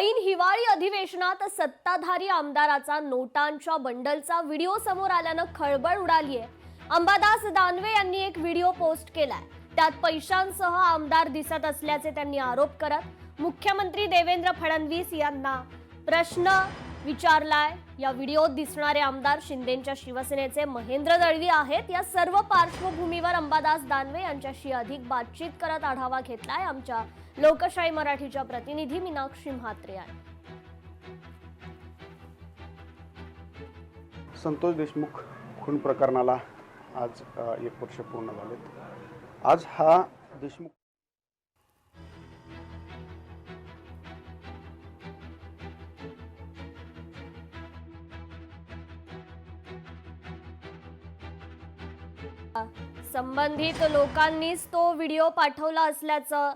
ऐन हिवाळी अधिवेशनात सत्ताधारी आमदाराचा नोटांच्या बंडलचा व्हिडिओ समोर आल्यानं खळबळ उडाली आहे। अंबादास दानवे यांनी एक व्हिडिओ पोस्ट केलाय। त्यात पैशांसह आमदार दिसत असल्याचे त्यांनी आरोप करत मुख्यमंत्री देवेंद्र फडणवीस यांना प्रश्न विचारलाय। या व्हिडिओत दिसणारे आमदार शिंदेंच्या शिवसेनेचे महेंद्र दळवी आहेत। या सर्व पार्श्वभूमीवर अंबादास दानवे यांच्याशी अधिक बातचीत करत आढावा घेतलाय आमच्या लोकशाही मराठीच्या प्रतिनिधी मीनाक्षी म्हात्रे यांनी। संतोष देशमुख खून प्रकरणाला आज 1 वर्ष पूर्ण झालेत। आज हा देशमुख संबंधित लोकांनीच तो व्हिडिओ पाठवला असल्याचं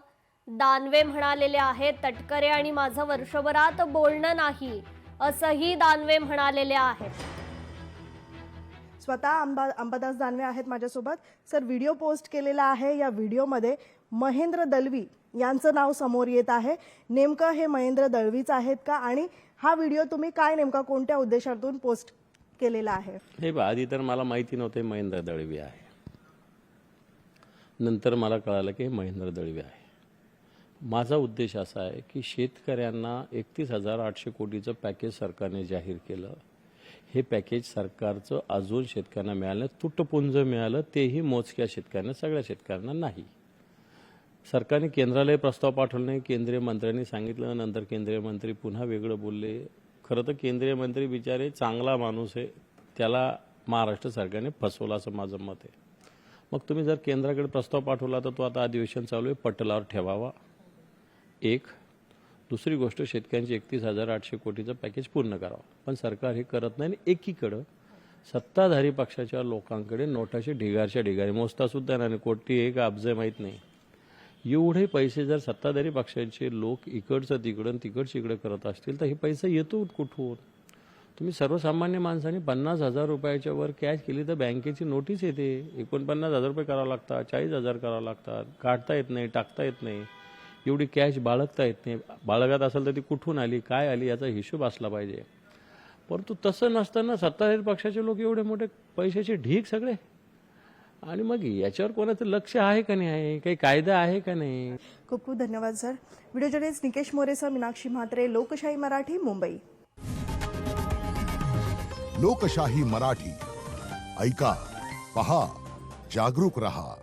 दानवे म्हणालेले आहेत। तटकरे आणि माझं वर्षभरात बोलणं नाही असंही दानवे म्हणालेले आहेत। स्वतः अंबादास दानवे आहेत माझ्यासोबत। सर, व्हिडिओ पोस्ट केलेला आहे। या व्हिडिओमध्ये महेंद्र दळवी यांचं नाव समोर येत आहे। नेमकं हे महेंद्र दळवीच आहेत का आणि हा व्हिडिओ तुम्ही काय नेमका कोणत्या उद्देशातून पोस्ट केलेला आहे? हे आधी तर मला माहिती नव्हते महेंद्र दळवी आहे। नंतर मला कळालं की महेंद्र दळवी आहे। माझा उद्देश असा आहे की शेतकऱ्यांना 31,800 कोटीचं पॅकेज सरकारने जाहीर केलं। हे पॅकेज सरकारचं अजून शेतकऱ्यांना मिळालं, तुटपुंज मिळालं, तेही मोजक्या शेतकऱ्यांना, सगळ्या शेतकऱ्यांना नाही। सरकारने केंद्राला प्रस्ताव पाठवला नाही। केंद्रीय मंत्र्यांनी सांगितलं, नंतर केंद्रीय मंत्री पुन्हा वेगळं बोलले। खरं तर केंद्रीय मंत्री बिचारे चांगला माणूस आहे, त्याला महाराष्ट्र सरकारने फसवलं असं माझं मत आहे। मग तुम्ही जर केंद्राकडे प्रस्ताव पाठवला तर तो आता अधिवेशन चालू आहे, पटलावर ठेवावा। एक दुसरी गोष्ट, शेतकऱ्यांचे 31,800 कोटीचं पॅकेज पूर्ण करावं, पण सरकार हे करत नाही। आणि एकीकडं सत्ताधारी पक्षाच्या लोकांकडे नोटाचे ढिगारच्या ढिगारे, मोजता सुद्धा नाही, कोटी 1 अब्ज माहीत नाही, एवढे पैसे जर सत्ताधारी पक्षाचे लोक इकडचं तिकडं तिकडचं इकडं करत असतील तर हे पैसे येतो कुठून? तुम्ही सर्वसामान्य माणसाने 50,000 रुपयाच्या वर कॅश केली तर बँकेची नोटीस येते, 49,000 रुपये करावं लागतात, 40,000 करावं लागतात, काढता येत नाही, टाकता येत नाही, एवढी कॅश बाळगता येत नाही। बाळगत असेल तर ती कुठून आली, काय आली, याचा हिशोब असला पाहिजे। परंतु तसं नसताना सत्ताधारी पक्षाचे लोक एवढे मोठे पैशाचे ढीग सगळे, आणि मग याच्यावर कोणाचं लक्ष आहे का नाही आहे, काही कायदा आहे का नाही? खूप खूप धन्यवाद सर। व्हिडिओ जर्नलिस्ट निकेश मोरेसह मीनाक्षी म्हात्रे, लोकशाही मराठी, मुंबई। लोकशाही मराठी ऐका, पहा, जागरूक रहा।